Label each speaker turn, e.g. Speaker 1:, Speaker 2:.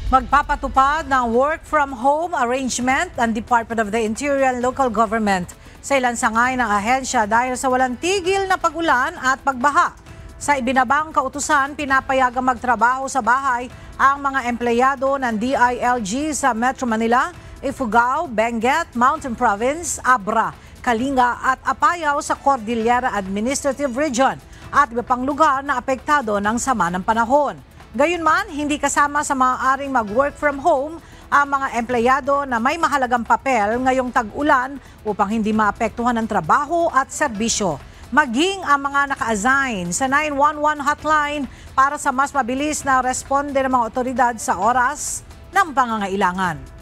Speaker 1: Magpapatupad ng work from home arrangement ang Department of the Interior and Local Government sa ilan sangay ng ahensya dahil sa walang tigil na pag-ulan at pagbaha. Sa ibinabang kautusan, pinapayagang magtrabaho sa bahay ang mga empleyado ng DILG sa Metro Manila, Ifugao, Benguet, Mountain Province, Abra, Kalinga at Apayao sa Cordillera Administrative Region at iba pang lugar na apektado ng sama ng panahon. Gayunman, hindi kasama sa maaaring mag-work from home ang mga empleyado na may mahalagang papel ngayong tag-ulan upang hindi maapektuhan ang trabaho at serbisyo. Maging ang mga naka-assign sa 911 hotline para sa mas mabilis na responde ng mga otoridad sa oras ng pangangailangan.